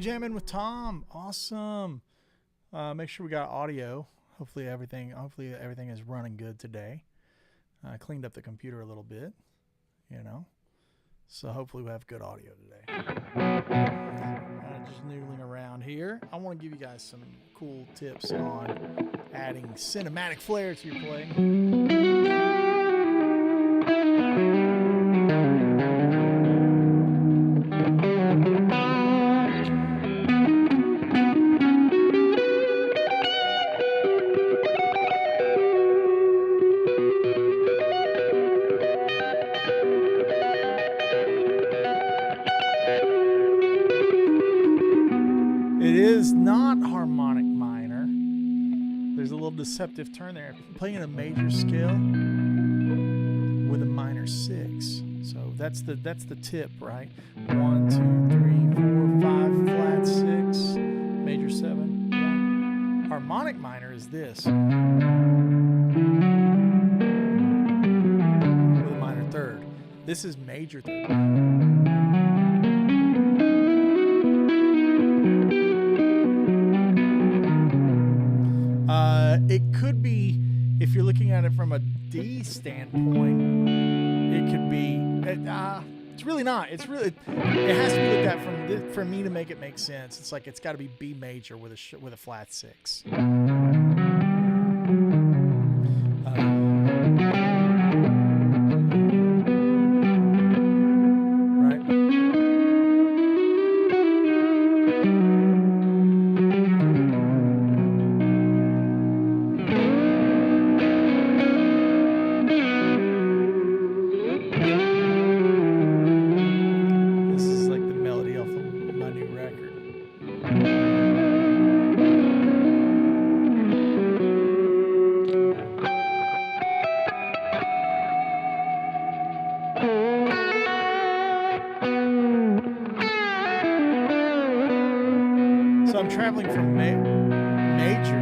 Jamming with Tom. Awesome. Make sure we got audio. Hopefully everything is running good today. I cleaned up the computer a little bit, so hopefully we have good audio today. Just noodling around here. I want to give you guys some cool tips on adding cinematic flair to your playing. Deceptive turn there. Playing in a major scale with a minor 6. So that's the tip, right? 1, 2, 3, 4, 5, flat 6, major 7, 1. Harmonic minor is this with a minor 3rd. This is major 3rd. It could be, if you're looking at it from a D standpoint, it could be, it's really not. It has to be looked at for me to make it make sense. It's like it's got to be B major with a flat 6. Traveling from major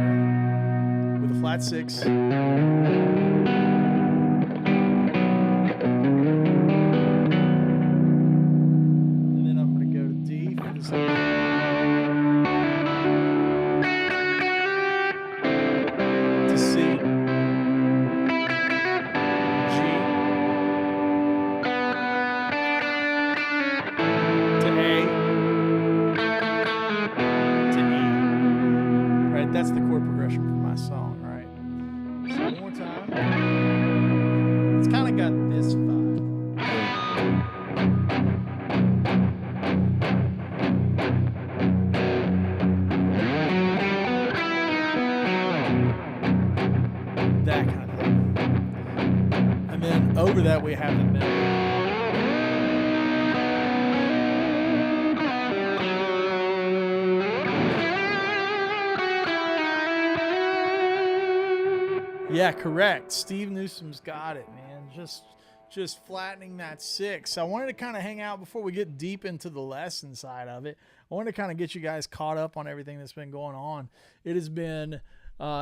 with a flat 6 and then I'm going to go to D for this to C, G to A. That's the chord progression for my song, right? So one more time. It's kind of got this vibe. That kind of thing. And then over that we have the melody. Yeah, correct. Steve Newsom's got it, man. Just flattening that 6. I wanted to kind of hang out before we get deep into the lesson side of it. I wanted to kind of get you guys caught up on everything that's been going on. It has been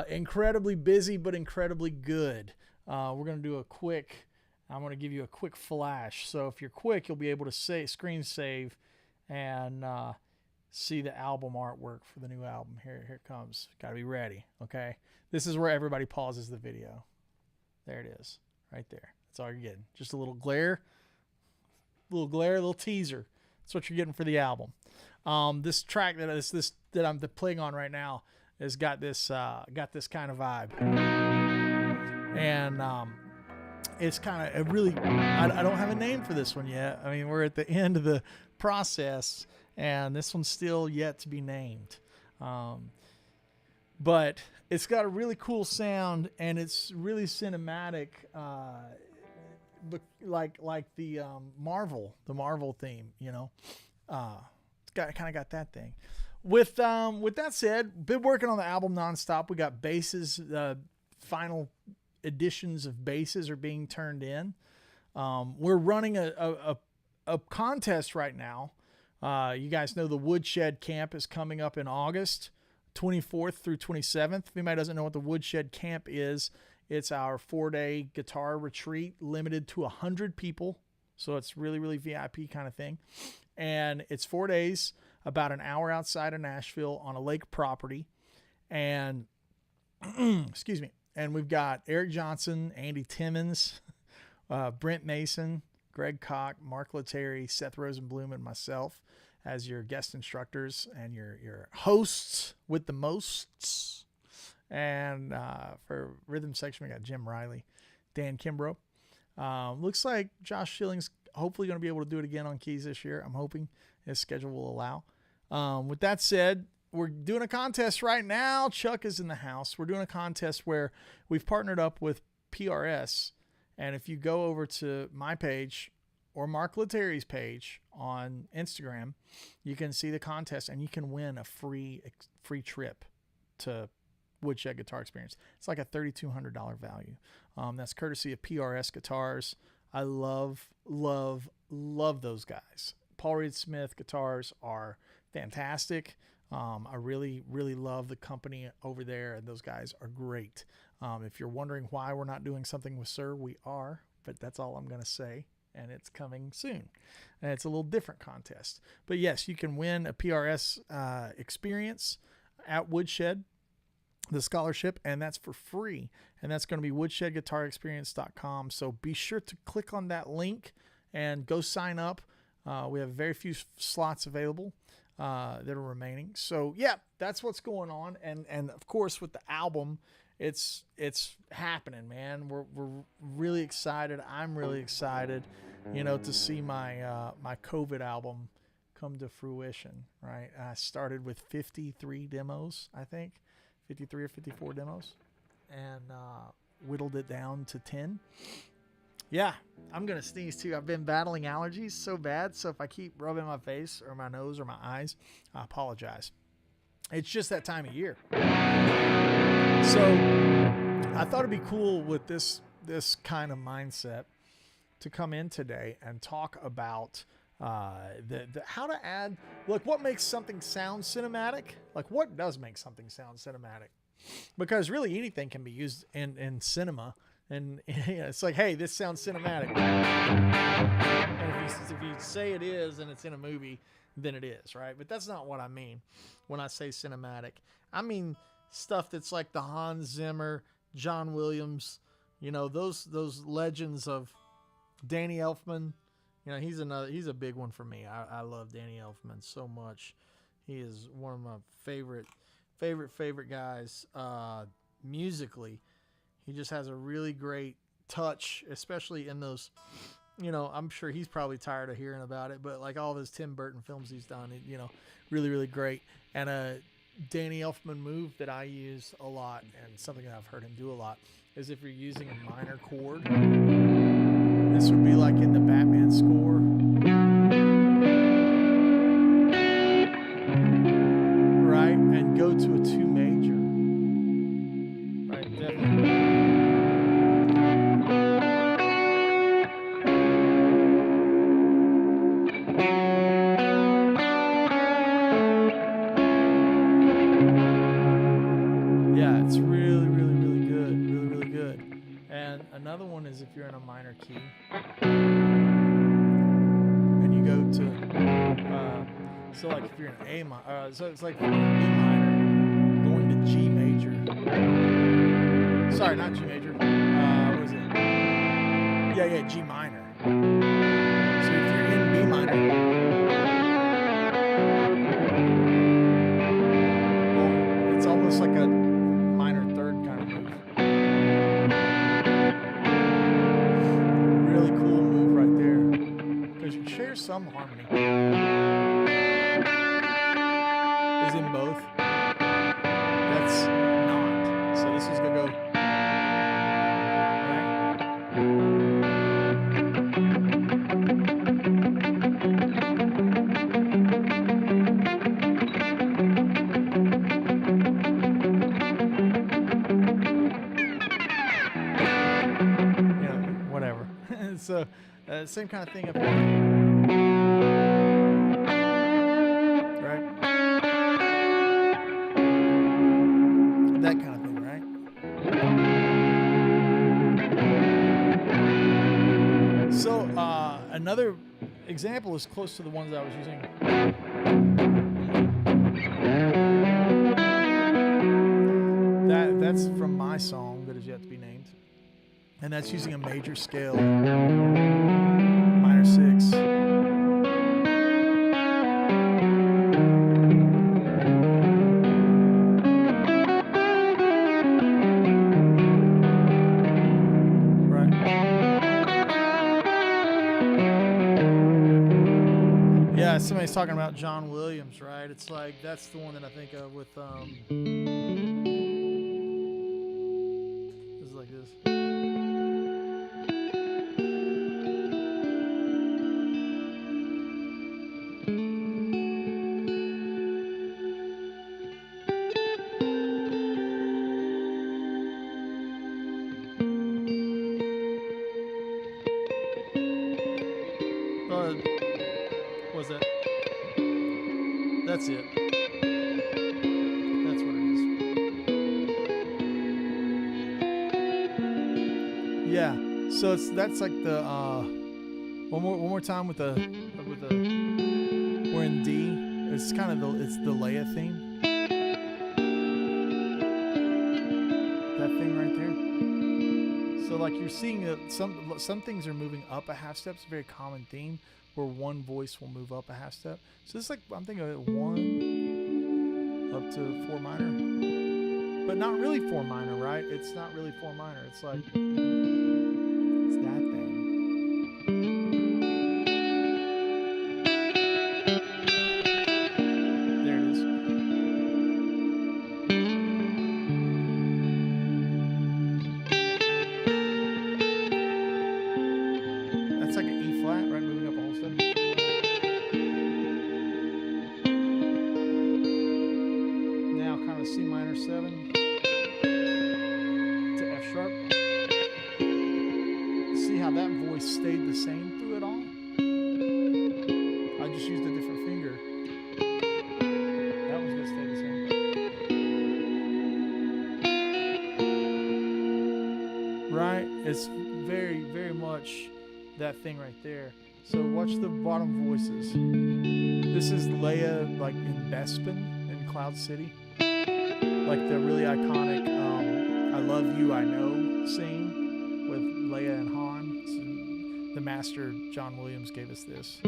incredibly busy, but incredibly good. We're going to do I'm going to give you a quick flash. So if you're quick, you'll be able to screen save and see the album artwork for the new album. Here it comes. Got to be ready, okay? This is where everybody pauses the video. There it is, right there. That's all you're getting. Just a little glare, little teaser. That's what you're getting for the album. This track that I'm playing on right now has got this kind of vibe, and it's kind of really, I don't have a name for this one yet. I mean, we're at the end of the process, and this one's still yet to be named. But it's got a really cool sound, and it's really cinematic, like the Marvel theme, you know. It's kind of got that thing. With that said, been working on the album nonstop. We got basses, final editions of basses are being turned in. We're running a contest right now. You guys know the Woodshed camp is coming up in August 24th through 27th. If anybody doesn't know what the Woodshed camp is, it's our 4-day guitar retreat limited to 100 people. So it's really, really VIP kind of thing. And it's 4 days, about an hour outside of Nashville on a lake property. And excuse me. And we've got Eric Johnson, Andy Timmons, Brent Mason, Greg Koch, Mark Letary, Seth Rosenblum, and myself as your guest instructors and your hosts with the mosts. And for rhythm section, we got Jim Riley, Dan Kimbrough. Looks like Josh Schilling's hopefully going to be able to do it again on keys this year. I'm hoping his schedule will allow. With that said, we're doing a contest right now. Chuck is in the house. We're doing a contest where we've partnered up with PRS. And if you go over to my page or Mark Letary's page on Instagram, you can see the contest and you can win a free trip to Woodshed Guitar Experience. It's like a $3,200 value. That's courtesy of PRS Guitars. I love those guys. Paul Reed Smith guitars are fantastic. I really, really love the company over there, and those guys are great. If you're wondering why we're not doing something with Sir, we are, but that's all I'm going to say, and it's coming soon. And it's a little different contest. But yes, you can win a PRS experience at Woodshed, the scholarship, and that's for free. And that's going to be woodshedguitarexperience.com. So be sure to click on that link and go sign up. We have very few slots available that are remaining. So yeah, that's what's going on. And of course with the album, it's happening, man. We're really excited. I'm really excited, to see my my COVID album come to fruition, right? I started with 53 demos, I think. 53 or 54 demos, and whittled it down to 10. Yeah, I'm going to sneeze too. I've been battling allergies so bad, so if I keep rubbing my face or my nose or my eyes, I apologize. It's just that time of year. So I thought it'd be cool with this kind of mindset to come in today and talk about the how to add, like, what makes something sound cinematic. Like, what does make something sound cinematic? Because really anything can be used in cinema. And it's like, hey, this sounds cinematic. And if you say it is and it's in a movie, then it is, right? But that's not what I mean when I say cinematic. I mean stuff that's like the Hans Zimmer, John Williams, those legends of Danny Elfman. He's a big one for me. I love Danny Elfman so much. He is one of my favorite guys musically. He just has a really great touch, especially in those, I'm sure he's probably tired of hearing about it, but like all of his Tim Burton films he's done, really, really great. And a Danny Elfman move that I use a lot, and something that I've heard him do a lot, is if you're using a minor chord, this would be like in the Batman score. Right? And go to a 2 major. Right, definitely. Yeah, it's really, really, really good. Really, really good. And another one is if you're in a minor key and you go to, so like if you're in A minor, so it's like if you're in B minor, going to G major. Sorry, not G major. What is it? Yeah, G minor. So if you're in B minor, it's almost like a minor third kind of move. some harmony. Is in both. That's not. So this is gonna go. So, same kind of thing up here. Right? That kind of thing, right? So, another example is close to the ones I was using. That's from my song that is yet to be named. And that's using a major scale, minor 6. Right. Yeah, somebody's talking about John Williams, right? It's like, that's the one that I think of with, it's like this. Was that? That's it. That's what it is. Yeah. So that's like the one more time with the we're in D. It's kind of it's the Leia theme. That thing right there. So like you're seeing some things are moving up a half step. It's a very common theme where one voice will move up a half step. So it's like, I'm thinking of it 1 up to 4 minor, but not really 4 minor, right? It's not really 4 minor. It's like, it's that thing. There it is. That's like an E flat, right? Moving up a whole step. Now kind of C minor 7 to F sharp. See how that voice stayed the same through it all? I just used a different finger. That one's gonna stay the same. Right? It's very, very much that thing right there. So watch the bottom voices. This is Leia like in Bespin in Cloud City. Like the really iconic I Love You, I Know scene with Leia and Han. So the master John Williams gave us this.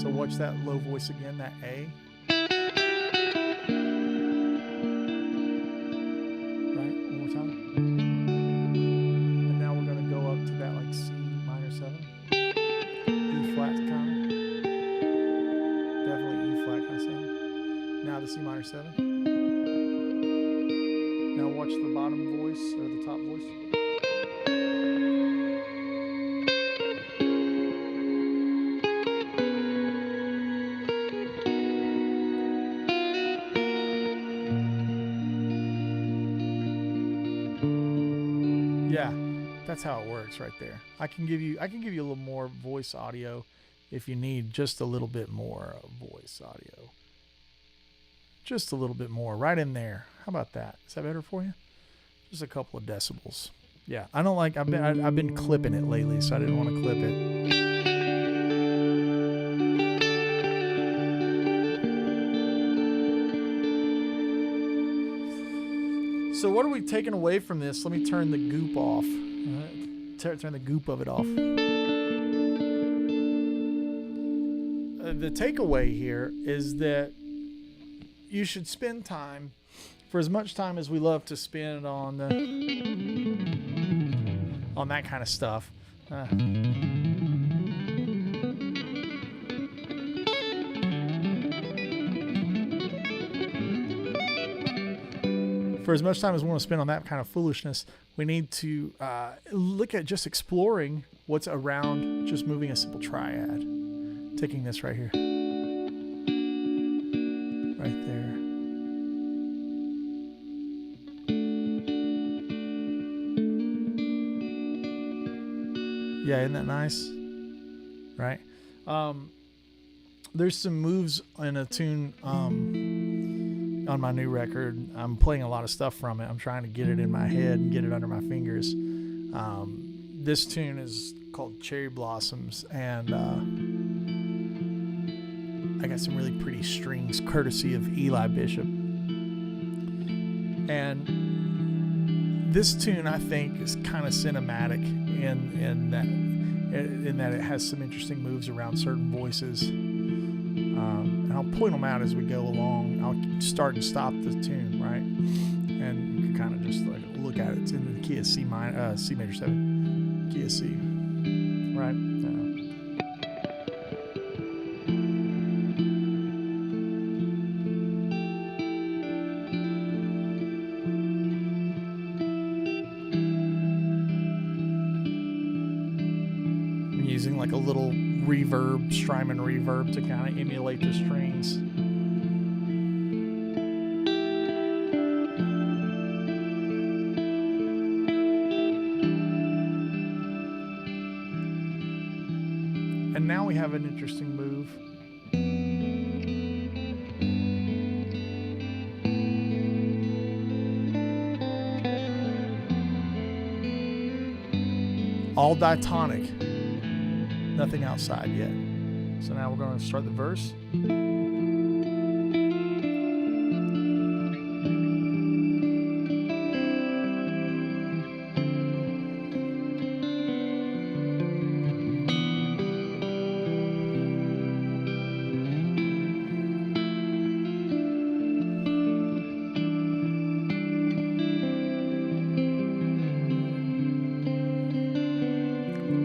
So watch that low voice again, that A. Right, one more time. C minor 7. Now watch the bottom voice or the top voice. Yeah, that's how it works right there. I can give you a little more voice audio if you need just a little bit more voice audio. Just a little bit more right in there. How about that? Is that better for you? Just a couple of decibels. Yeah, I don't like. I've been clipping it lately, so I didn't want to clip it. So what are we taking away from this? Let me turn the goop off. Turn the goop of it off. The takeaway here is that you should spend time, for as much time as we love to spend on that kind of stuff. for as much time as we want to spend on that kind of foolishness, we need to look at just exploring what's around just moving a simple triad. Taking this right here. Right there. Yeah, isn't that nice? Right? There's some moves in a tune on my new record. I'm playing a lot of stuff from it. I'm trying to get it in my head and get it under my fingers. This tune is called Cherry Blossoms, and I got some really pretty strings courtesy of Eli Bishop. And this tune, I think, is kind of cinematic in that it has some interesting moves around certain voices. And I'll point them out as we go along. I'll start and stop the tune, right? And you can kind of just like look at it. It's in the key of C major 7, key of C, right? Using like a little reverb, Strymon reverb to kind of emulate the strings. And now we have an interesting move. All diatonic. Nothing outside yet. So now we're going to start the verse.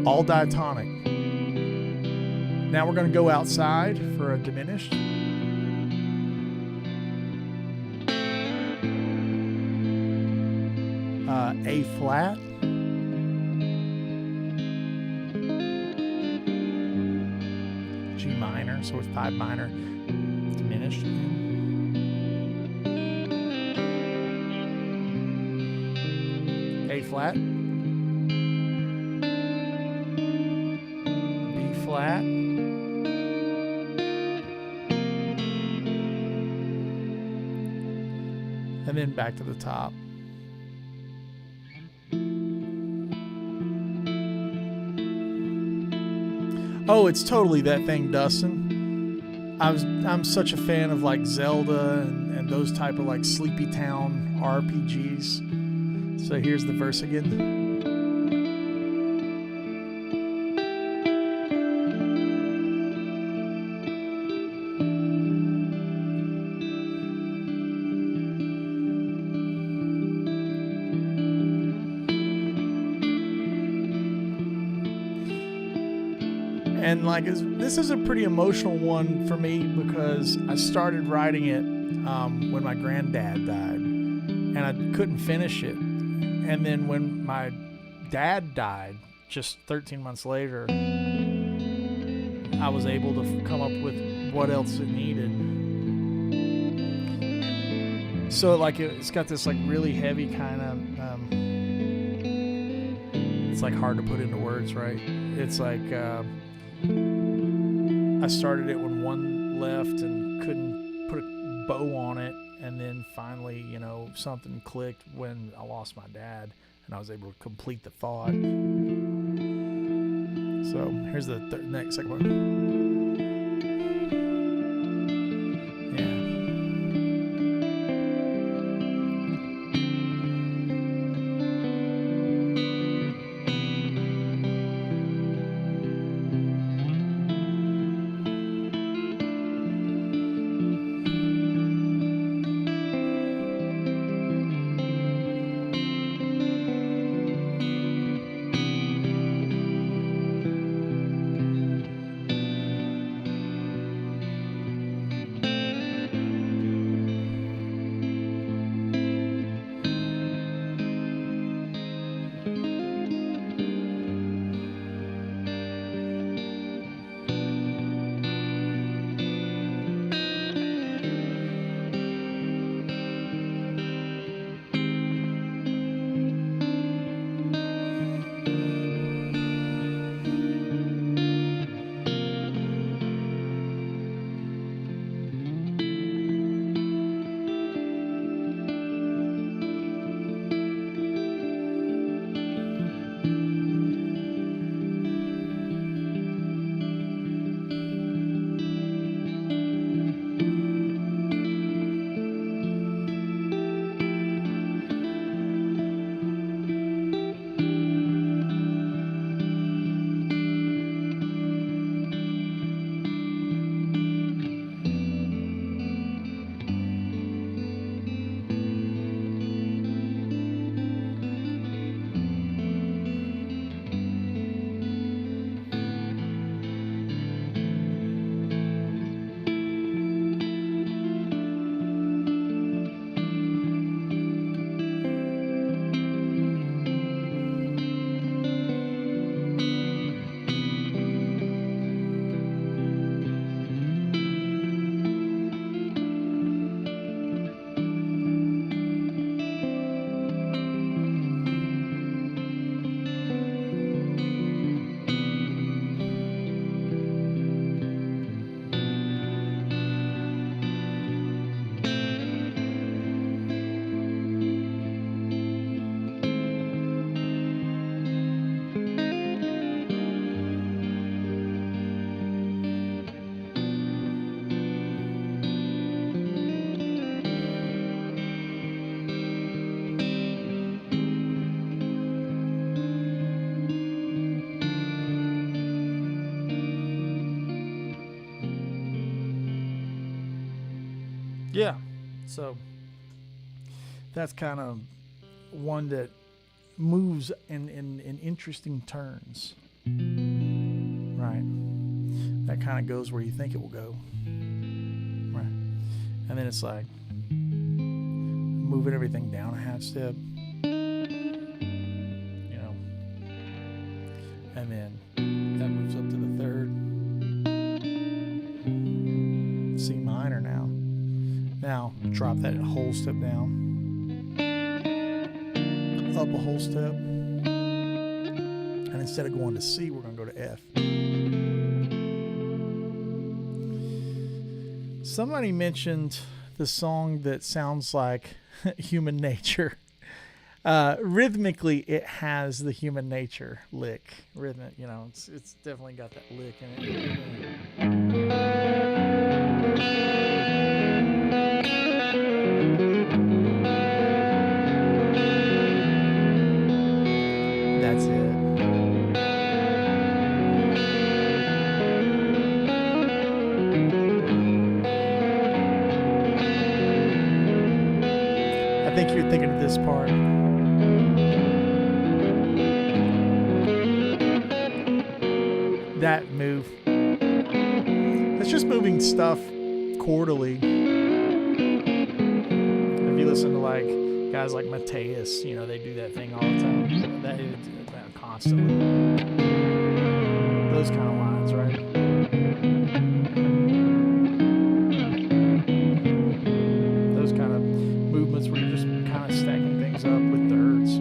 All diatonic. Now we're going to go outside for a diminished. A flat. G minor, so it's 5 minor diminished. A flat. B flat. And then back to the top. Oh, it's totally that thing, Dustin. I'm such a fan of like Zelda and those type of like Sleepy Town RPGs. So here's the verse again. And like this is a pretty emotional one for me because I started writing it when my granddad died, and I couldn't finish it. And then when my dad died, just 13 months later, I was able to come up with what else it needed. So like it's got this like really heavy kind of. It's like hard to put into words, right? It's like. I started it when one left and couldn't put a bow on it, and then finally, something clicked when I lost my dad, and I was able to complete the thought. So here's the next second one. Yeah. So that's kind of one that moves in interesting turns. Right. That kind of goes where you think it will go. Right. And then it's like moving everything down a half step. You know. And then that moves up to the third. C minor now. Now drop that whole step down. Up a whole step. And instead of going to C, we're going to go to F. Somebody mentioned the song that sounds like Human Nature. Rhythmically, it has the Human Nature lick. Rhythmic, you know, it's definitely got that lick in it. That's it. I think you're thinking of this part. That move. It's just moving stuff chordally. If you listen to like guys like Mateus, you know, they do that thing all the time. That is constantly. Those kind of lines, right? Those kind of movements where you're just kind of stacking things up with thirds.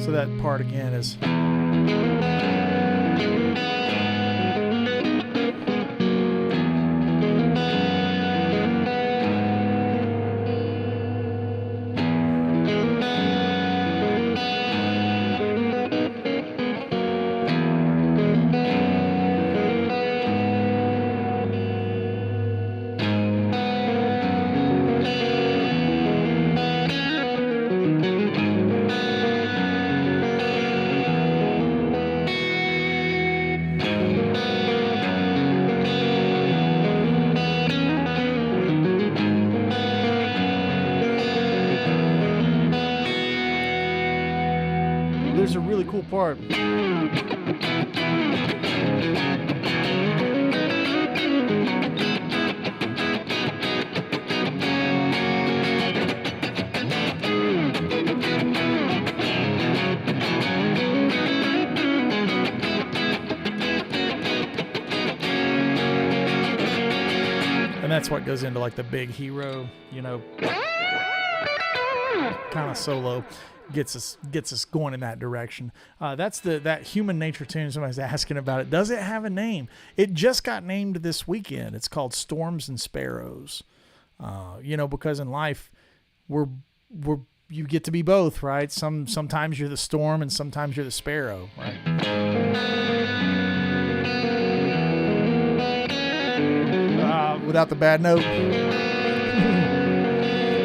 So that part again is. There's a really cool part. And that's what goes into like the big hero, you know, kind of solo. Gets us going in that direction. That's that Human Nature tune. Somebody's asking about it. Does it have a name? It just got named this weekend. It's called Storms and Sparrows. You know, because in life, you get to be both, right? Sometimes you're the storm and sometimes you're the sparrow, right? Without the bad note,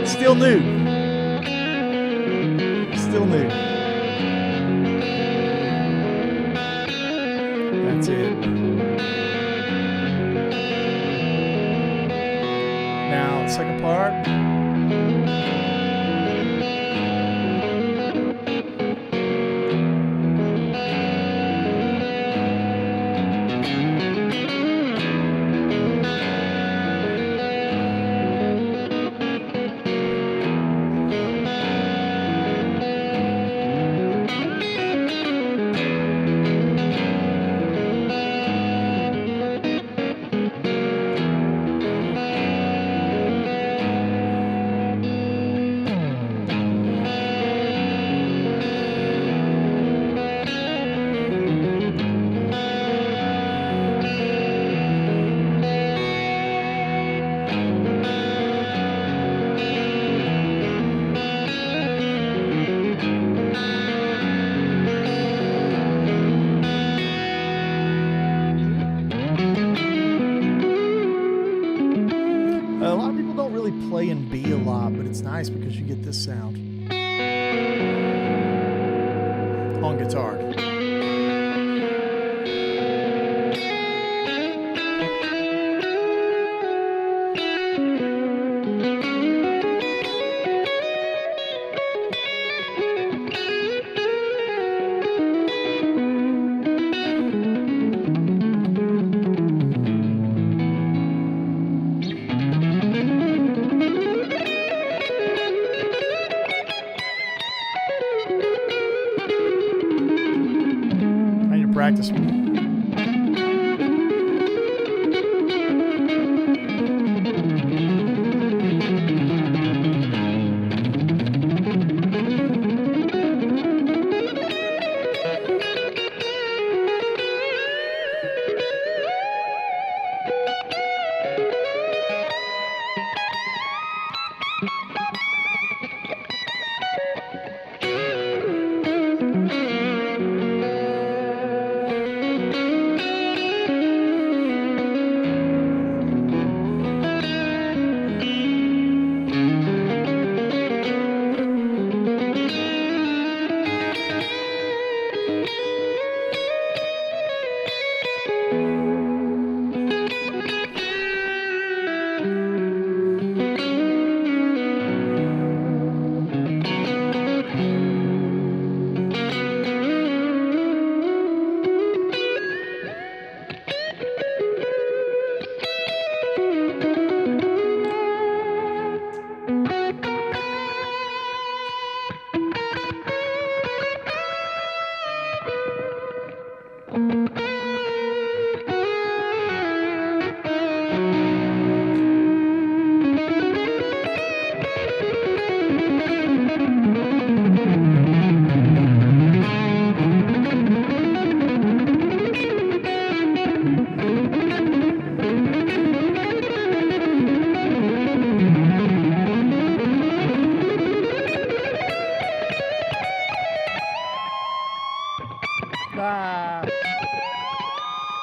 still new. Still new. That's it. Now, second part. Play in B a lot, but it's nice because you get this sound. on guitar. Practice one.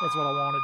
That's what I wanted.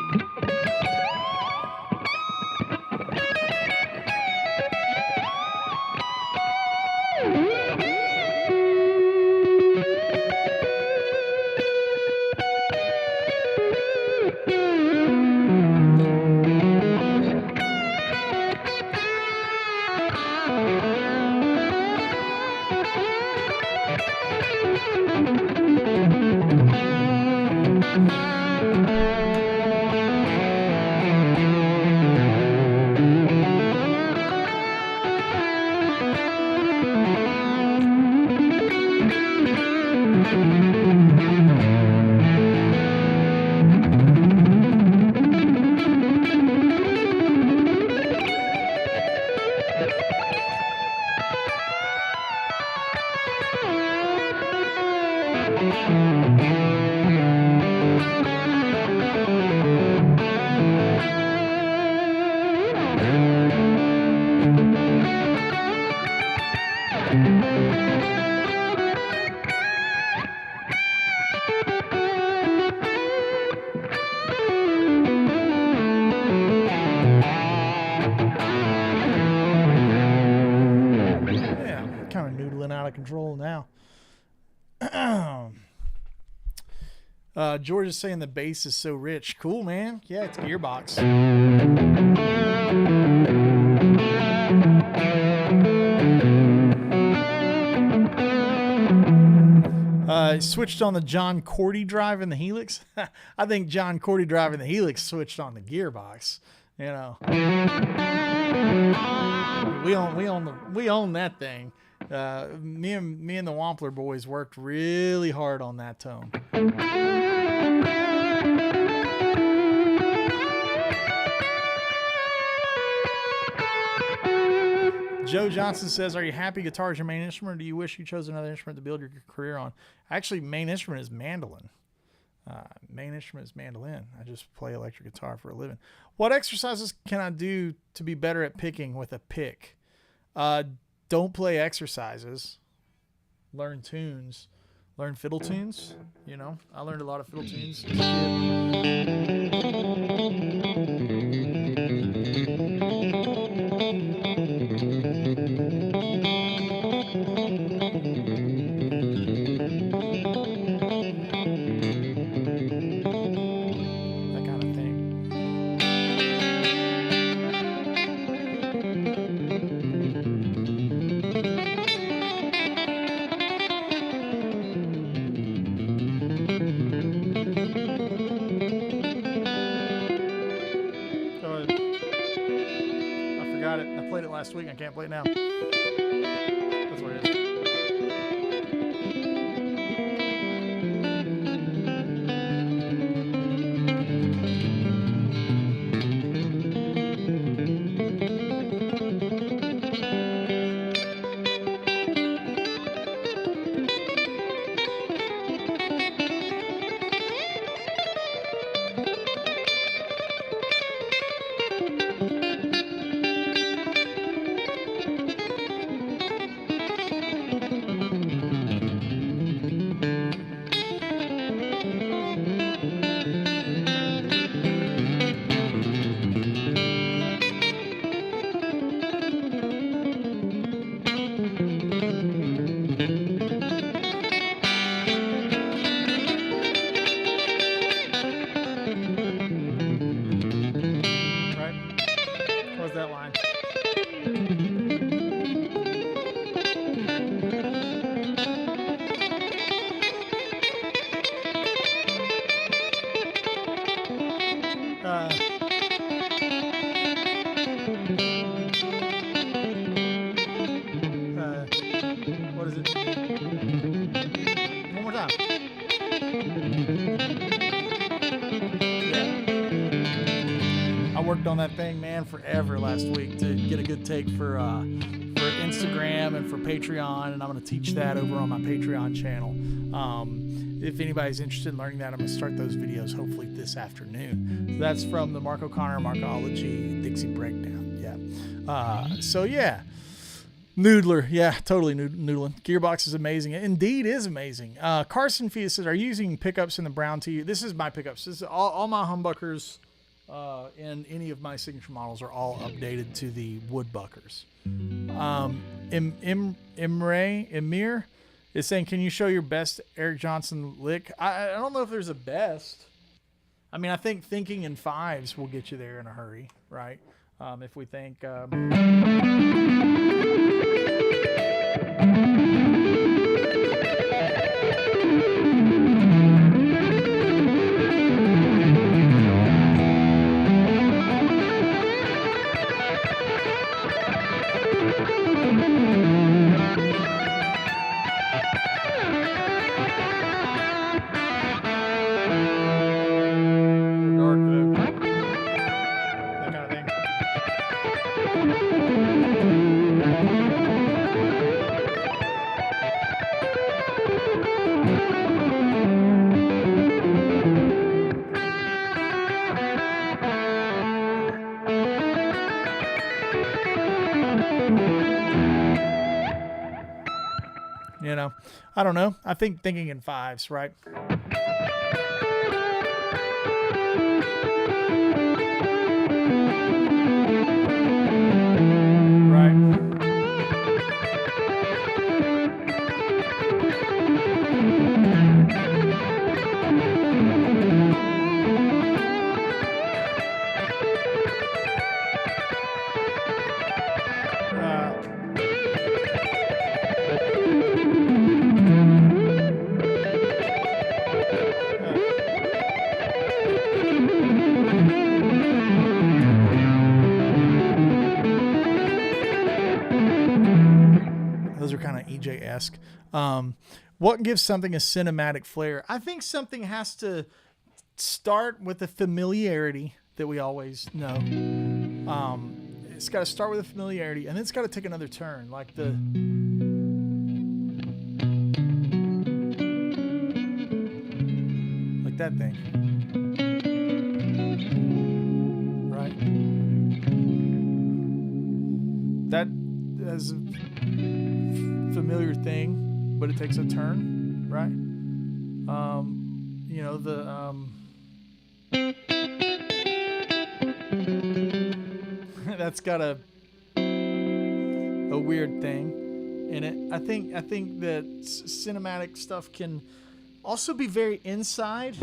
Control now. George is saying the bass is so rich. Cool, man. Yeah, it's Gearbox. Switched on the John Cordy drive in the Helix. I think John Cordy drive in the Helix switched on the Gearbox. You know, we own that thing. Me and the Wampler boys worked really hard on that tone. Joe Johnson says, are you happy guitar is your main instrument, or do you wish you chose another instrument to build your career on? Actually, main instrument is mandolin. Main instrument is mandolin. I just play electric guitar for a living. What exercises can I do to be better at picking with a pick? Don't play exercises. Learn tunes. Learn fiddle tunes. You know, I learned a lot of fiddle tunes as a kid. last week. I can't play it now. That's what it is. That line. What is it? One more time. I worked on that thing, man, forever last week to get a good take for Instagram and for Patreon, and I'm going to teach that over on my Patreon channel. If anybody's interested in learning that, I'm going to start those videos hopefully this afternoon. So that's from the Mark O'Connor Markology Dixie Breakdown. Yeah. So yeah. Noodler, yeah, totally noodling. Gearbox is amazing. It indeed is amazing. Carson Fia says, are you using pickups in the Brown T? This is my pickups. This is all my humbuckers and any of my signature models are all updated to the woodbuckers. Emir is saying, can you show your best Eric Johnson lick? I don't know if there's a best. I mean, I think thinking in fives will get you there in a hurry, right? If we think... You know, I don't know. I think thinking in fives, right? Those are kind of EJ-esque. What gives something a cinematic flair? I think something has to start with the familiarity that we always know. It's got to start with a familiarity, and then it's got to take another turn, like the... like that thing. Right? That is a familiar thing, but it takes a turn, right? You know, that's got a weird thing in it. I think that cinematic stuff can also be very inside.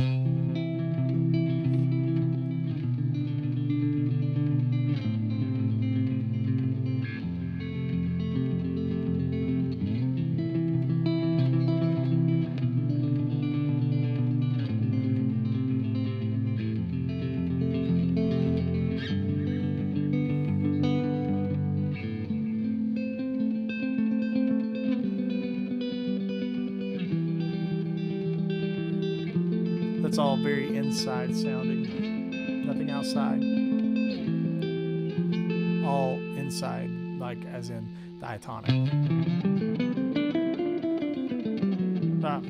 it's all very inside sounding. Nothing outside. All inside, like as in diatonic. Stop.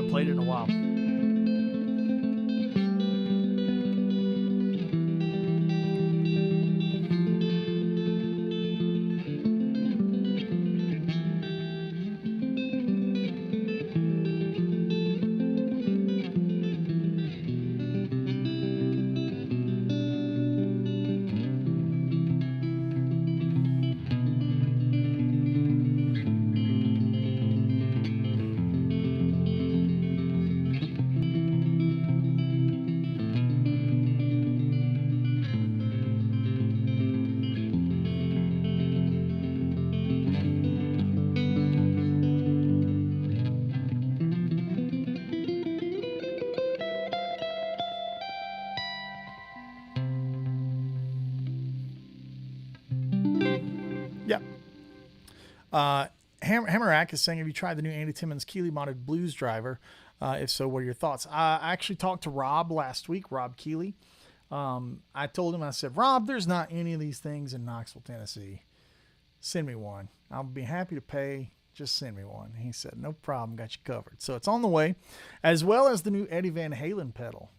Played it in a while. Hammerack is saying, have you tried the new Andy Timmons Keely modded blues driver? If so, what are your thoughts? I actually talked to Rob last week, Rob Keely. I told him, I said, Rob, there's not any of these things in Knoxville, Tennessee. Send me one. I'll be happy to pay. Just send me one. He said, no problem. Got you covered. So it's on the way, as well as the new Eddie Van Halen pedal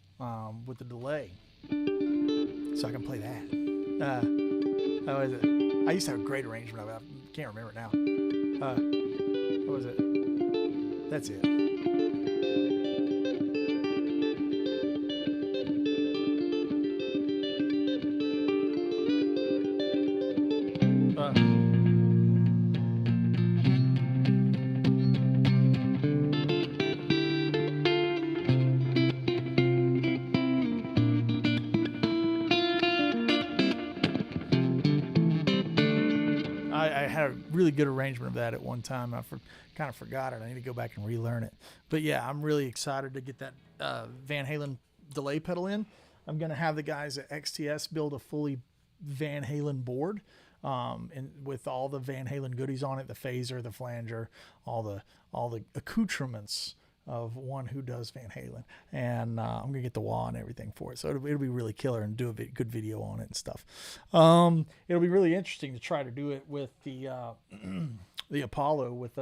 with the delay. So I can play that. How is it? I used to have a great arrangement of it. I can't remember it now. What was it? That's it. I had a really good arrangement of that at one time. I kind of forgot it. I need to go back and relearn it. But yeah, I'm really excited to get that Van Halen delay pedal in. I'm going to have the guys at XTS build a fully Van Halen board, and with all the Van Halen goodies on it, the phaser, the flanger, all the accoutrements of one who does Van Halen, and I'm gonna get the wah and everything for it, so it'll be really killer, and do a good video on it and stuff. It'll be really interesting to try to do it with the the Apollo, with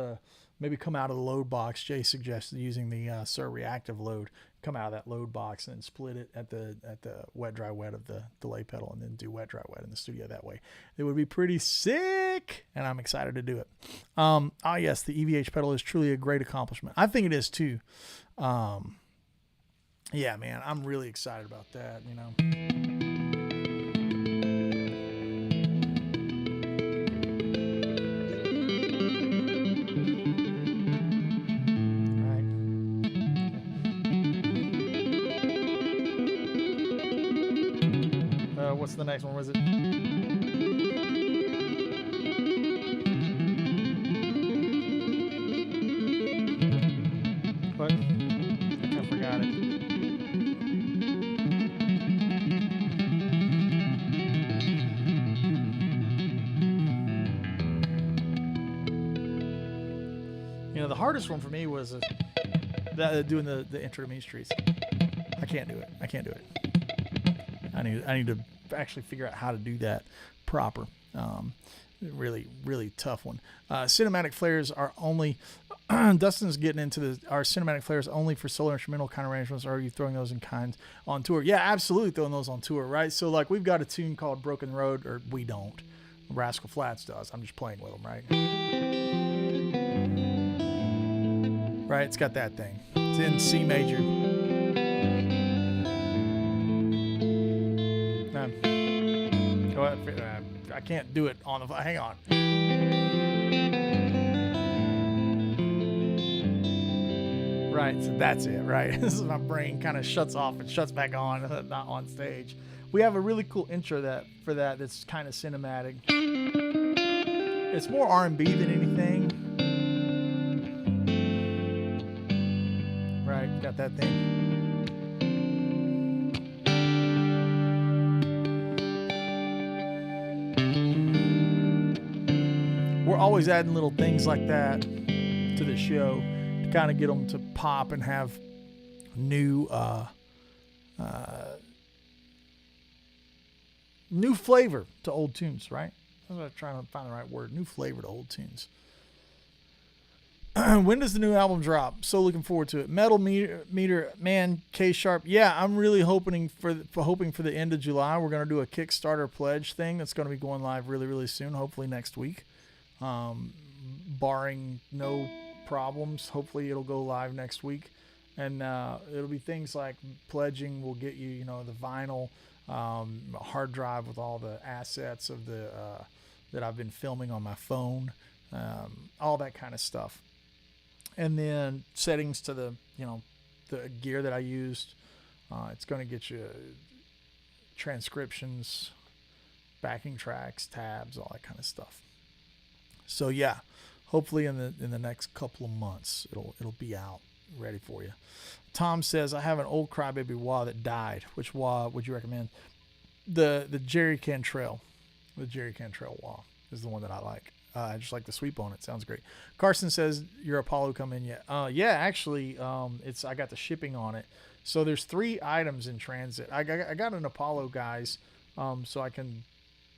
maybe come out of the load box. Jay suggested using the Sir reactive load, come out of that load box and split it at the wet dry wet of the delay pedal, and then do wet dry wet in the studio that way. It would be pretty sick, and I'm excited to do it. Yes, the EVH pedal is truly a great accomplishment. I think it is too. Yeah, man, I'm really excited about that, you know. What's the next one? Was it? What? I forgot it. You know, the hardest one for me was doing the intro to Mean Streets. I can't do it. I need to actually figure out how to do that proper. Really tough one. Cinematic flares are only Dustin's getting into our cinematic flares only for solo instrumental kind of arrangements, or are you throwing those in kinds on tour? Yeah, absolutely throwing those on tour, right? So like we've got a tune called Broken Road, or we don't. Rascal Flatts does. I'm just playing with them, right? Right, it's got that thing. It's in C major. I can't do it on the. Hang on. right. So that's it, right? This is my brain kind of shuts off and shuts back on, not on stage. We have a really cool intro that's kind of cinematic. It's more R&B than anything. Right, got that thing. We're always adding little things like that to the show to kind of get them to pop and have new flavor to old tunes, right? I was trying to find the right word. New flavor to old tunes. When does the new album drop? So looking forward to it. Metal meter, man, K Sharp. Yeah, I'm really hoping for the end of July. We're gonna do a Kickstarter pledge thing that's gonna be going live really, really soon. Hopefully next week, barring no problems. Hopefully it'll go live next week, and it'll be things like pledging will get you, the vinyl, a hard drive with all the assets of the that I've been filming on my phone, all that kind of stuff. And then settings to the gear that I used. It's going to get you transcriptions, backing tracks, tabs, all that kind of stuff. So yeah, hopefully in the next couple of months it'll be out ready for you. Tom says, I have an old crybaby wah that died. Which wah would you recommend? The Jerry Cantrell. The Jerry Cantrell wah is the one that I like. I just like the sweep on it. Sounds great. Carson says, your Apollo come in yet? Yeah, actually, I got the shipping on it. So there's 3 items in transit. I got an Apollo, guys, so I can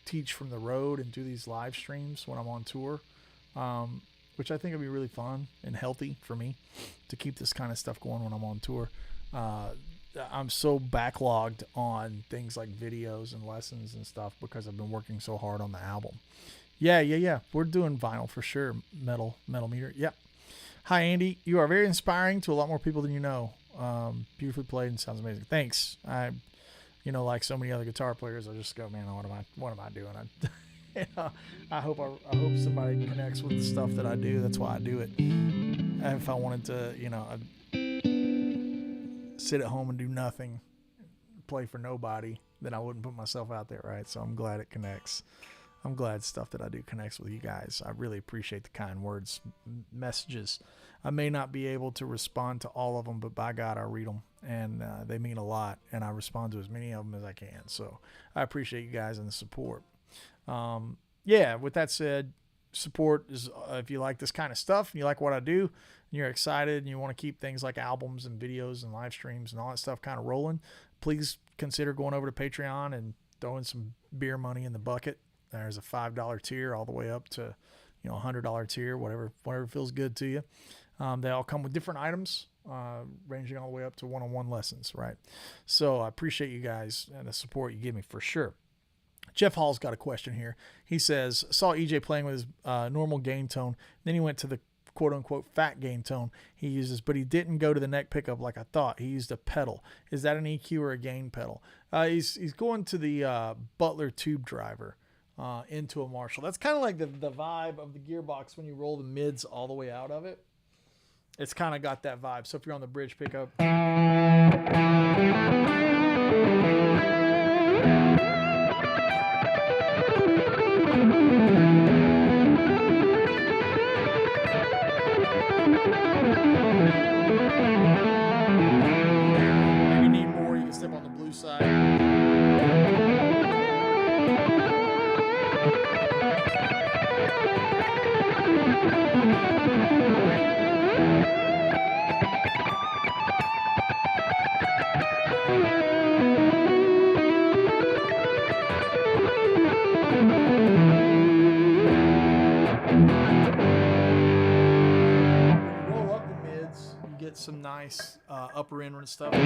teach from the road and do these live streams when I'm on tour, which I think will be really fun and healthy for me to keep this kind of stuff going when I'm on tour. I'm so backlogged on things like videos and lessons and stuff because I've been working so hard on the album. Yeah. We're doing vinyl for sure. Metal meter. Yep. Hi, Andy. You are very inspiring to a lot more people than you know. Beautifully played and sounds amazing. Thanks. I, like so many other guitar players, I just go, man, what am I doing? I hope somebody connects with the stuff that I do. That's why I do it. If I wanted to, sit at home and do nothing, play for nobody, then I wouldn't put myself out there, right? So I'm glad it connects. I'm glad stuff that I do connects with you guys. I really appreciate the kind words, messages. I may not be able to respond to all of them, but by God, I read them, and they mean a lot, and I respond to as many of them as I can. So I appreciate you guys and the support. With that said, support is if you like this kind of stuff and you like what I do and you're excited and you want to keep things like albums and videos and live streams and all that stuff kind of rolling, please consider going over to Patreon and throwing some beer money in the bucket. There's a $5 tier all the way up to, $100 tier, whatever feels good to you. They all come with different items, ranging all the way up to one-on-one lessons, right? So I appreciate you guys and the support you give me for sure. Jeff Hall's got a question here. He says, saw EJ playing with his normal gain tone. Then he went to the quote-unquote fat gain tone he uses, but he didn't go to the neck pickup like I thought. He used a pedal. Is that an EQ or a gain pedal? He's going to the Butler tube driver. Into a Marshall. That's kind of like the vibe of the gearbox when you roll the mids all the way out of it. It's kind of got that vibe. So if you're on the bridge pickup, if you need more, you can step on the blue side. Some nice upper end and stuff. So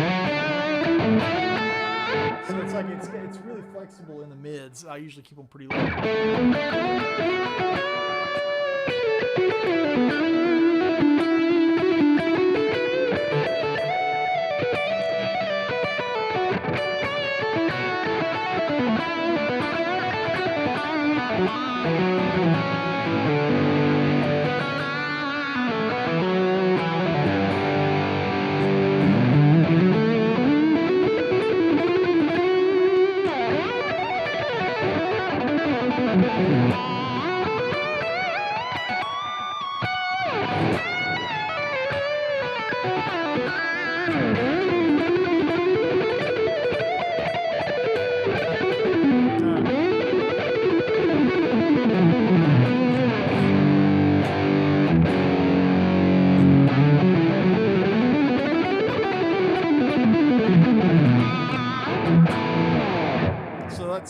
it's like it's really flexible in the mids. I usually keep them pretty low.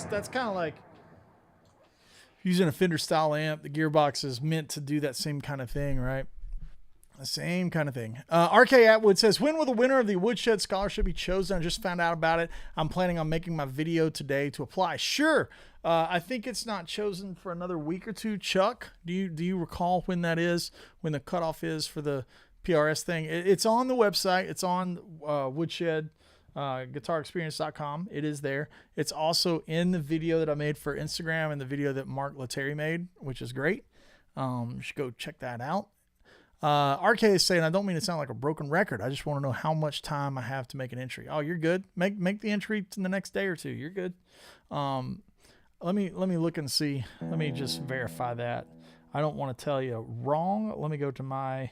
That's kind of like using a Fender style amp. The gearbox is meant to do that same kind of thing, right? The same kind of thing. RK Atwood says, when will the winner of the Woodshed Scholarship be chosen? I just found out about it. I'm planning on making my video today to apply. Sure. I think it's not chosen for another week or two. Chuck, do you recall when that is, when the cutoff is for the PRS thing? It's on the website. It's on Woodshed. GuitarExperience.com. It is there. It's also in the video that I made for Instagram and the video that Mark Letary made, which is great. You should go check that out. RK is saying, I don't mean to sound like a broken record. I just want to know how much time I have to make an entry. Oh, you're good. Make the entry in the next day or two. You're good. Let me look and see. Let me just verify that. I don't want to tell you wrong. Let me go to my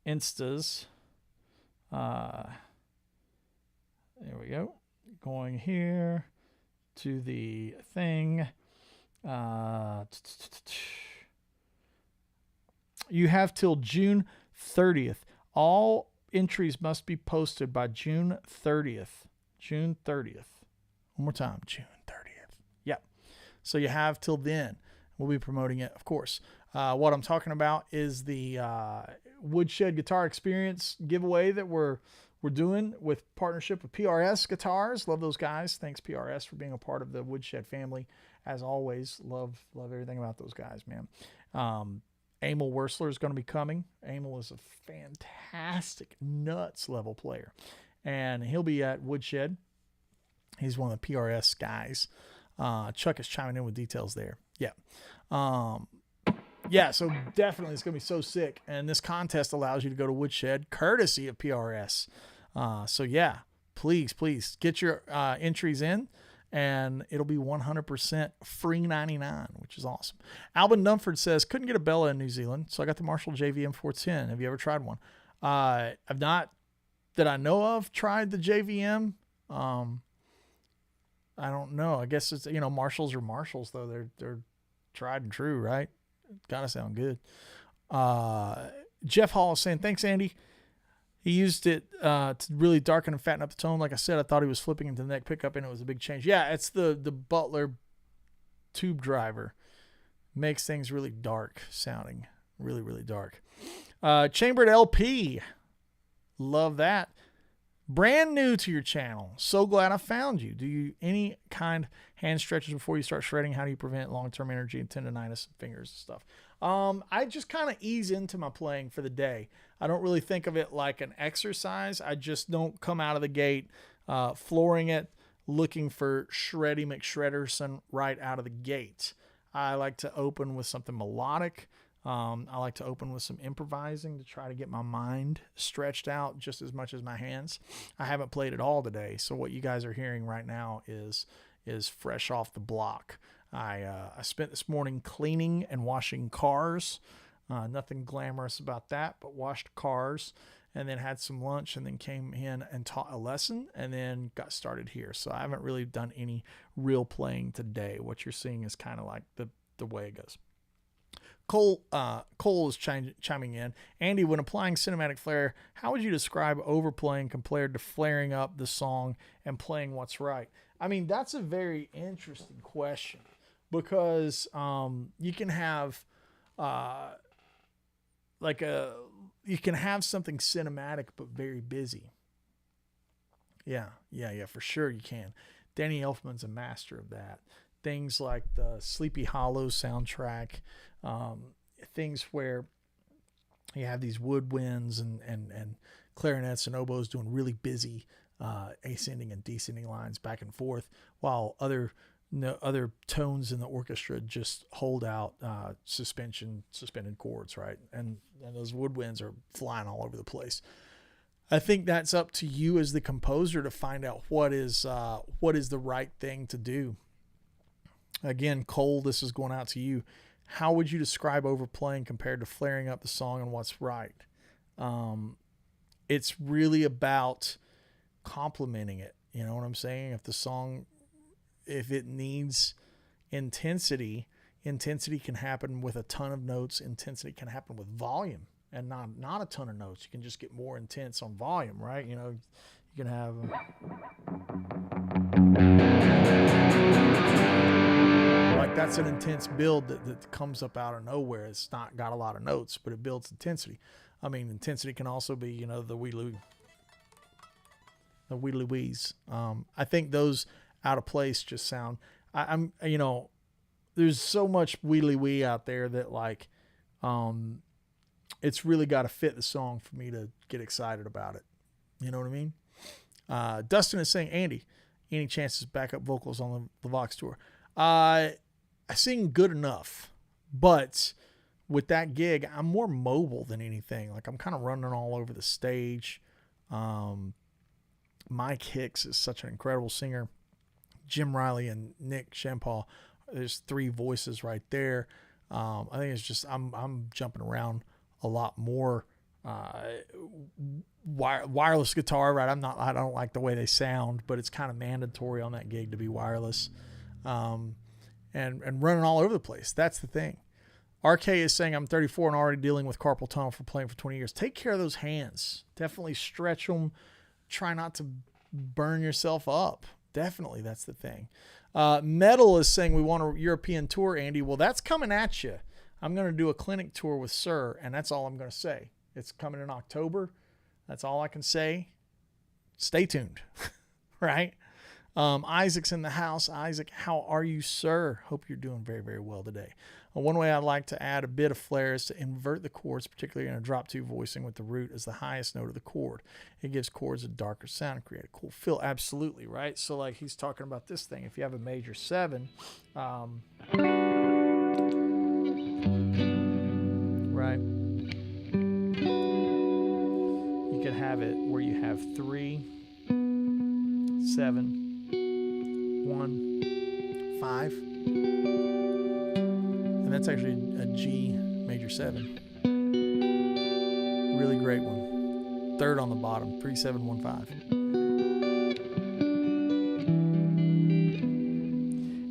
Instas. There we go. Going here to the thing. You have till June 30th. All entries must be posted by June 30th. June 30th. One more time. June 30th. Yep. So you have till then. We'll be promoting it, of course. What I'm talking about is the Woodshed Guitar Experience giveaway that we're doing with partnership with PRS Guitars. Love those guys. Thanks, PRS, for being a part of the Woodshed family. As always, love everything about those guys, man. Emil Wursler is going to be coming. Emil is a fantastic nuts level player, and he'll be at Woodshed. He's one of the PRS guys. Chuck is chiming in with details there. Yeah. Yeah, so definitely it's going to be so sick. And this contest allows you to go to Woodshed courtesy of PRS. So yeah, please get your entries in, and it'll be 100% free 99, which is awesome. Alvin Dunford says, couldn't get a Bella in New Zealand, so I got the Marshall JVM 410. Have you ever tried one? I've not, that I know of, tried the JVM. I don't know. I guess it's, Marshalls are Marshalls, though. They're tried and true, right? Gotta sound good. Jeff Hall is saying, thanks, Andy. He used it to really darken and fatten up the tone. Like I said, I thought he was flipping into the neck pickup, and it was a big change. Yeah, it's the Butler tube driver. Makes things really dark sounding. Really, really dark. Chambered LP. Love that. Brand new to your channel. So glad I found you. Do you any kind hand stretches before you start shredding? How do you prevent long-term energy and tendonitis and fingers and stuff? I just kind of ease into my playing for the day. I don't really think of it like an exercise. I just don't come out of the gate flooring it, looking for Shreddy McShredderson right out of the gate. I like to open with something melodic. I like to open with some improvising to try to get my mind stretched out just as much as my hands. I haven't played it all today, so what you guys are hearing right now is fresh off the block. I spent this morning cleaning and washing cars. Nothing glamorous about that, but washed cars, and then had some lunch, and then came in and taught a lesson, and then got started here. So I haven't really done any real playing today. What you're seeing is kind of like the way it goes. Cole is chiming in. Andy, when applying cinematic flair, how would you describe overplaying compared to flaring up the song and playing what's right? I mean, that's a very interesting question, because you can have you can have something cinematic but very busy. Yeah, for sure you can. Danny Elfman's a master of that. Things like the Sleepy Hollow soundtrack, things where you have these woodwinds and clarinets and oboes doing really busy ascending and descending lines back and forth, while other tones in the orchestra just hold out suspended chords, right? And those woodwinds are flying all over the place. I think that's up to you as the composer to find out what is the right thing to do. Again, Cole, this is going out to you. How would you describe overplaying compared to flaring up the song and what's right? It's really about complementing it. You know what I'm saying? If it needs intensity can happen with a ton of notes. Intensity can happen with volume and not a ton of notes. You can just get more intense on volume, right? You can have like that's an intense build that comes up out of nowhere. It's not got a lot of notes, but it builds intensity. I mean, intensity can also be, you know, the wee Louise. I think those out of place just sound. I'm you know, there's so much wheelie wee out there that like, it's really got to fit the song for me to get excited about it. You know what I mean? Dustin is saying, Andy, any chances backup vocals on the Vox tour? I sing good enough, but with that gig, I'm more mobile than anything. Like I'm kind of running all over the stage. Mike Hicks is such an incredible singer. Jim Riley and Nick Shampaw, there's 3 voices right there. I think it's just I'm jumping around a lot more. Wireless guitar, right? I don't like the way they sound, but it's kind of mandatory on that gig to be wireless. And running all over the place. That's the thing. RK is saying, I'm 34 and already dealing with carpal tunnel for playing for 20 years. Take care of those hands. Definitely stretch them. Try not to burn yourself up. Definitely, that's the thing. Metal is saying we want a European tour, Andy. Well, that's coming at you. I'm going to do a clinic tour with Sir, and that's all I'm going to say. It's coming in October. That's all I can say. Stay tuned, right? Isaac's in the house. Isaac, how are you, sir? Hope you're doing very, very well today. One way I'd like to add a bit of flair is to invert the chords, particularly in a drop 2 voicing with the root as the highest note of the chord. It gives chords a darker sound and create a cool feel. Absolutely, right? So like he's talking about this thing. If you have a major 7, right? You can have it where you have 3, 7, 1, 5. And that's actually a G major 7. Really great one. 3rd on the bottom, 3, 7, 1, 5.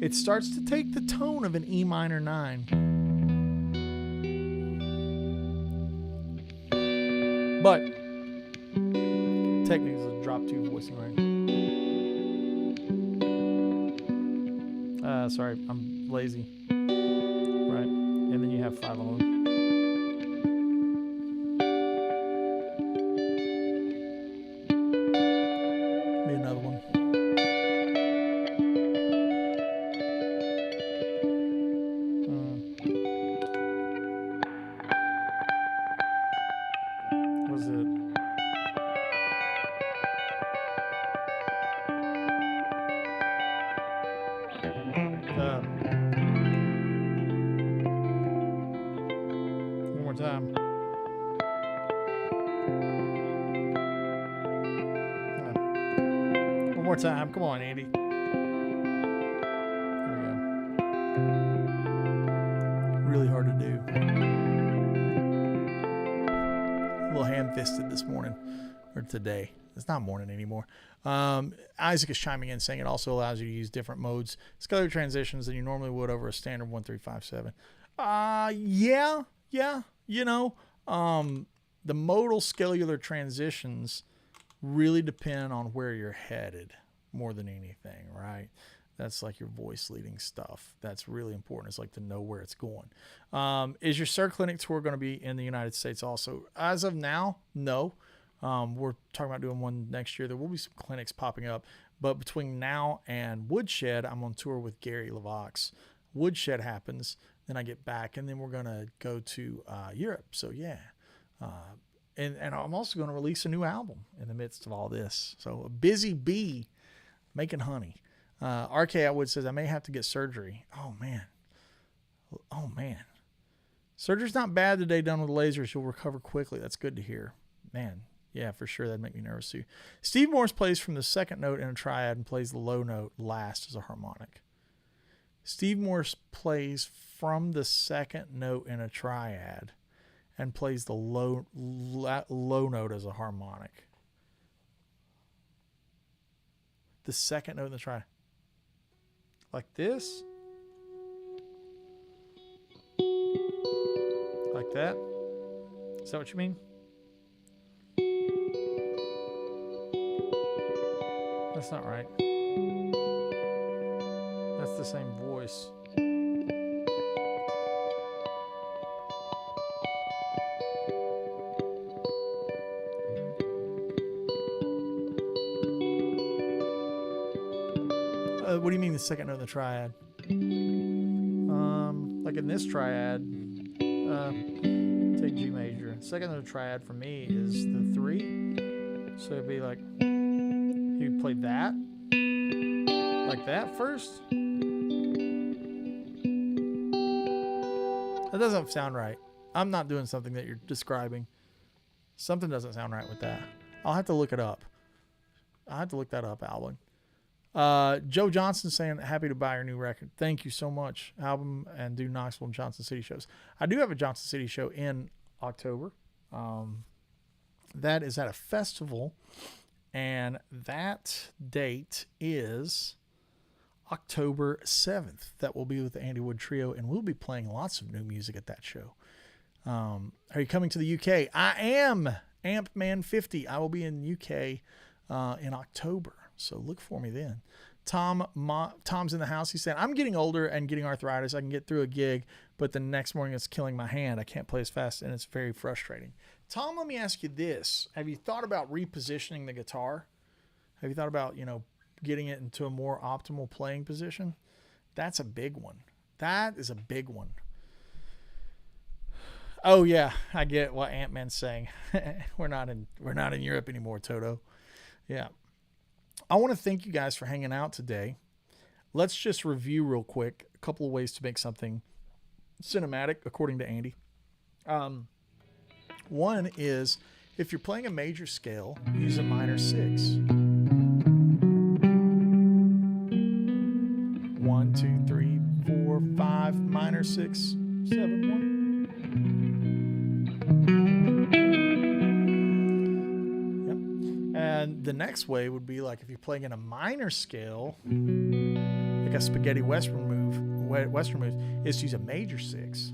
It starts to take the tone of an E minor 9. But technically it's a drop 2 voicing, right? Sorry, I'm lazy. Right. And then you have 5 on them. Be another one. What was it? One more time. One more time. Come on, Andy. There we go. Really hard to do. A little ham-fisted this morning, or today. It's not morning anymore. Isaac is chiming in saying it also allows you to use different modes, scalar transitions than you normally would over a standard 1-3-5-7. Yeah. You know, the modal scalar transitions really depend on where you're headed more than anything, right? That's like your voice leading stuff. That's really important. It's like to know where it's going. Is your Sir Clinic tour going to be in the United States also? As of now, no. We're talking about doing one next year. There will be some clinics popping up. But between now and Woodshed, I'm on tour with Gary LaVox. Woodshed happens, then I get back, and then we're going to go to Europe. So, yeah. And I'm also going to release a new album in the midst of all this. So, a busy bee making honey. RK Atwood says, I may have to get surgery. Oh, man. Surgery's not bad today done with lasers. You'll recover quickly. That's good to hear. Man, yeah, for sure. That'd make me nervous too. Steve Morse plays from the second note in a triad and plays the low note last as a harmonic. Steve Morse plays from the second note in a triad and plays the low note as a harmonic. The second note in the triad. Like this? Like that? Is that what you mean? That's not right. That's the same voice. What do you mean the second note in the triad? Like in this triad, take G major. Second note of the triad for me is the 3. So it'd be like, he played that, like that first. That doesn't sound right. I'm not doing something that you're describing. Something doesn't sound right with that. I'll have to look it up. I'll have to look that up, Alvin. Joe Johnson saying, happy to buy your new record. Thank you so much. Album and do Knoxville and Johnson City shows. I do have a Johnson City show in October. That is at a festival, and that date is October 7th. That will be with the Andy Wood Trio, and we'll be playing lots of new music at that show. Are you coming to the UK? I am. Ampman 50. I will be in UK in October, so look for me then. Tom's in the house. He said, I'm getting older and getting arthritis. I can get through a gig, but the next morning it's killing my hand. I can't play as fast, and it's very frustrating. Tom, let me ask you this. Have you thought about repositioning the guitar? Have you thought about, getting it into a more optimal playing position? That's a big one. That is a big one. Oh yeah, I get what Ant-Man's saying. We're not in Europe anymore, Toto. Yeah. I want to thank you guys for hanging out today. Let's just review real quick a couple of ways to make something cinematic, according to Andy. One is, if you're playing a major scale, use a minor 6. 1, 2, 3, 4, 5, minor 6, 7, 1. Yep. And the next way would be like if you're playing in a minor scale, like a spaghetti western move, is to use a major 6.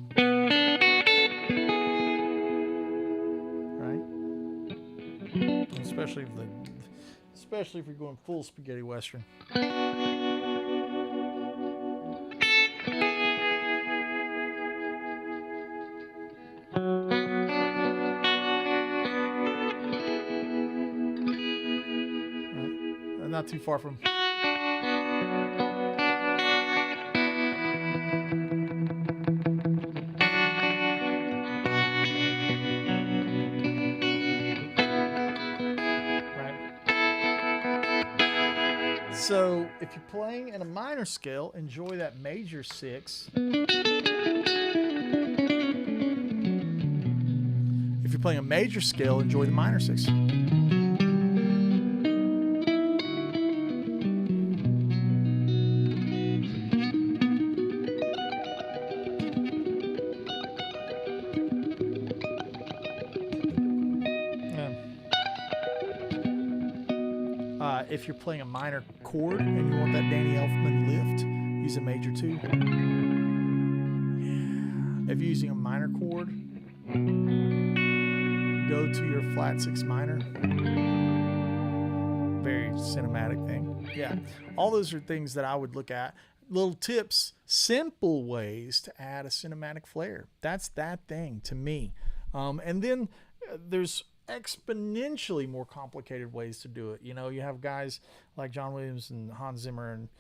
Especially if you're going full spaghetti western. Not too far from. So if you're playing in a minor scale, enjoy that major 6. If you're playing a major scale, enjoy the minor 6. If you're playing a minor chord and you want that Danny Elfman lift, use a major 2. Yeah. If you're using a minor chord, go to your flat 6 minor. Very cinematic thing. Yeah. All those are things that I would look at. Little tips, simple ways to add a cinematic flair. That's that thing to me. And then there's exponentially more complicated ways to do it. You have guys like John Williams and Hans Zimmer and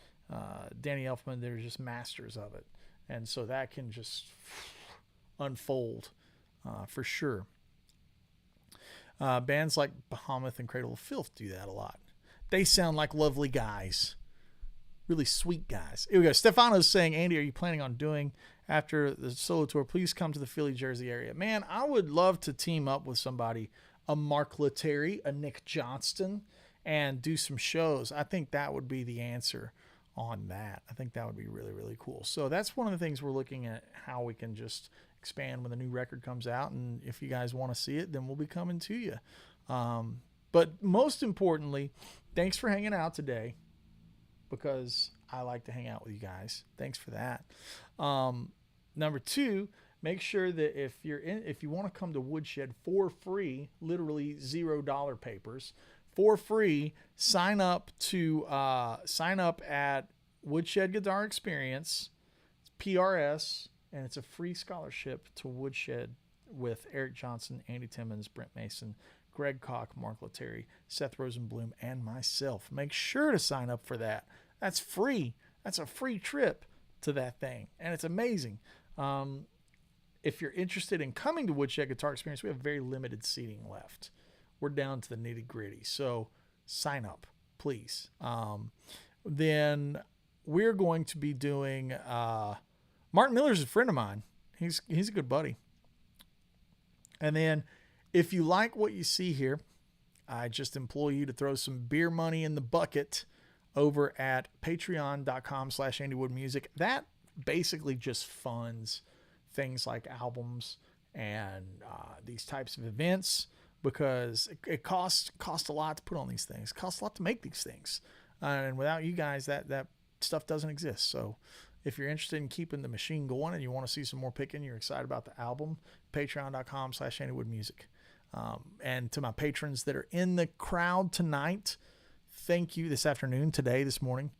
Danny Elfman. They're just masters of it, and so that can just unfold for sure. Bands like Behemoth and Cradle of Filth do that a lot. They sound like lovely guys, really sweet guys. Here we go. Stefano's saying, Andy, are you planning on doing after the solo tour? Please come to the Philly, Jersey area. Man, I would love to team up with somebody, a Mark Letary, a Nick Johnston, and do some shows. I think that would be the answer on that. I think that would be really, really cool. So that's one of the things we're looking at, how we can just expand when the new record comes out. And if you guys want to see it, then we'll be coming to you. But most importantly, thanks for hanging out today, because I like to hang out with you guys. Thanks for that. Number 2, make sure that if you want to come to Woodshed for free, literally $0 papers for free, sign up at Woodshed Guitar Experience. It's PRS, and it's a free scholarship to Woodshed with Eric Johnson, Andy Timmons, Brent Mason, Greg Koch, Mark Letary, Seth Rosenblum, and myself. Make sure to sign up for that. That's free. That's a free trip to that thing, and it's amazing. If you're interested in coming to Woodshed Guitar Experience, we have very limited seating left. We're down to the nitty gritty. So sign up, please. Then we're going to be doing, Martin Miller's a friend of mine. He's a good buddy. And then if you like what you see here, I just implore you to throw some beer money in the bucket over at patreon.com/AndyWoodMusic. That basically just funds things like albums and these types of events, because it costs a lot to put on these things. It costs a lot to make these things. And without you guys, that stuff doesn't exist. So if you're interested in keeping the machine going and you want to see some more picking, you're excited about the album, patreon.com/AndyWoodMusic. And to my patrons that are in the crowd tonight, thank you. This afternoon, today, this morning,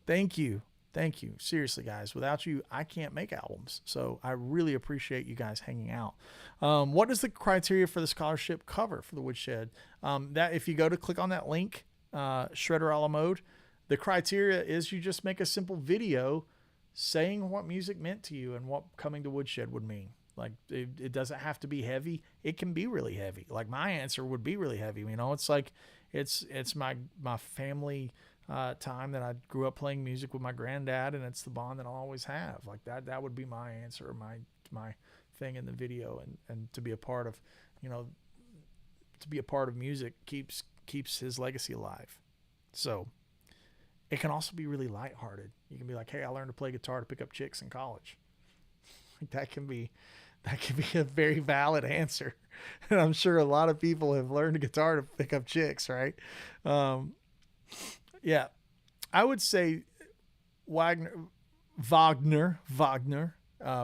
thank you. Thank you. Seriously, guys. Without you, I can't make albums. So I really appreciate you guys hanging out. What is the criteria for the scholarship cover for the Woodshed? That if you go to click on that link, Shredder a la mode, the criteria is you just make a simple video saying what music meant to you and what coming to Woodshed would mean. Like it doesn't have to be heavy. It can be really heavy. Like my answer would be really heavy. You know, it's like it's my family time that I grew up playing music with my granddad, and it's the bond that I'll always have. Like that would be my answer, my thing in the video, and to be a part of, to be a part of music keeps his legacy alive. So it can also be really lighthearted. You can be like, hey, I learned to play guitar to pick up chicks in college. That can be a very valid answer. And I'm sure a lot of people have learned guitar to pick up chicks, right? Yeah, I would say Wagner,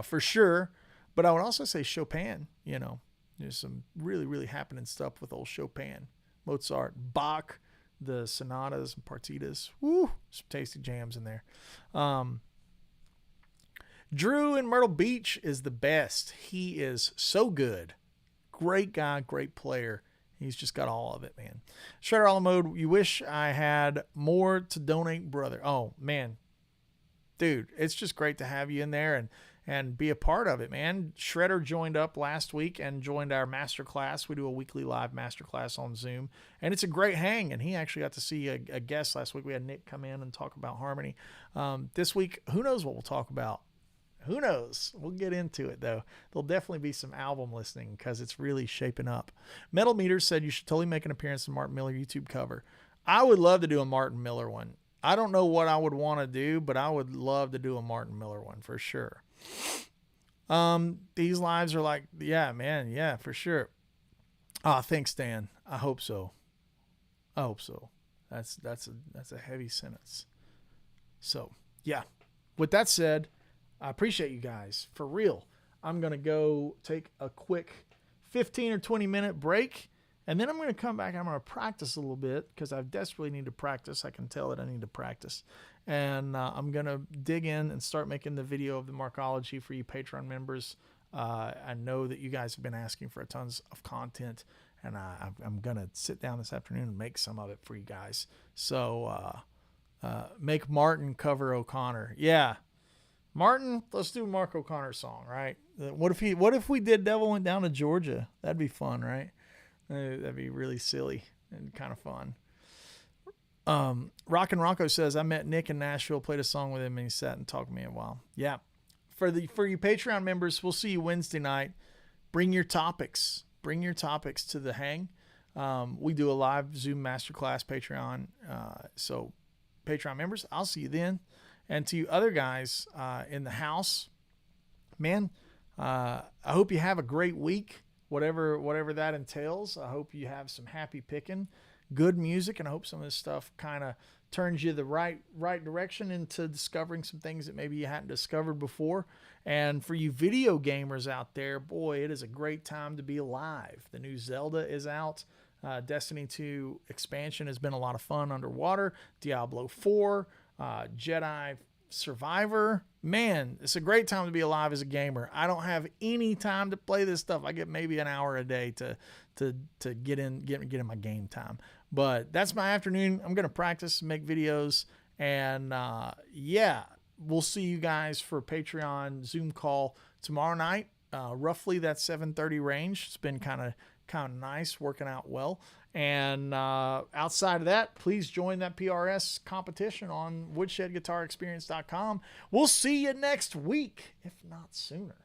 for sure. But I would also say Chopin. There's some really, really happening stuff with old Chopin, Mozart, Bach, the sonatas and partitas. Woo, some tasty jams in there. Drew in Myrtle Beach is the best. He is so good. Great guy, great player. He's just got all of it, man. Shredder a la mode, you wish I had more to donate, brother. Oh, man. Dude, it's just great to have you in there and be a part of it, man. Shredder joined up last week and joined our masterclass. We do a weekly live masterclass on Zoom, and it's a great hang, and he actually got to see a guest last week. We had Nick come in and talk about harmony. This week, who knows what we'll talk about? Who knows? We'll get into it, though. There'll definitely be some album listening because it's really shaping up. Metal Meter said you should totally make an appearance in Martin Miller YouTube cover. I would love to do a Martin Miller one. I don't know what I would want to do, but I would love to do a Martin Miller one for sure. These lives are like, yeah, man. Yeah, for sure. Thanks, Dan. I hope so. That's a heavy sentence. So yeah, with that said, I appreciate you guys for real. I'm going to go take a quick 15 or 20 minute break, and then I'm going to come back and I'm going to practice a little bit because I desperately need to practice. I can tell that I need to practice. And I'm going to dig in and start making the video of the Markology for you Patreon members. I know that you guys have been asking for tons of content, and I'm going to sit down this afternoon and make some of it for you guys. So make Martin cover O'Connor. Yeah. Martin, let's do a Mark O'Connor song, right? What if we did Devil Went Down to Georgia? That'd be fun, right? That'd be really silly and kind of fun. Rock and Rocco says, I met Nick in Nashville, played a song with him, and he sat and talked to me a while. Yeah. For you Patreon members, we'll see you Wednesday night. Bring your topics. Bring your topics to the hang. We do a live Zoom masterclass Patreon. So Patreon members, I'll see you then. And to you other guys in the house, man, I hope you have a great week, whatever that entails. I hope you have some happy picking, good music, and I hope some of this stuff kind of turns you the right direction into discovering some things that maybe you hadn't discovered before. And for you video gamers out there, boy, it is a great time to be alive. The new Zelda is out. Destiny 2 expansion has been a lot of fun underwater. Diablo 4. Jedi Survivor, man, it's a great time to be alive as a gamer. I don't have any time to play this stuff. I get maybe an hour a day to get in my game time. But that's my afternoon. I'm gonna practice, make videos, And yeah, we'll see you guys for Patreon Zoom call tomorrow night. Roughly that 7:30 range. It's been kind of nice, working out well. And outside of that, please join that PRS competition on woodshedguitarexperience.com. We'll see you next week, if not sooner.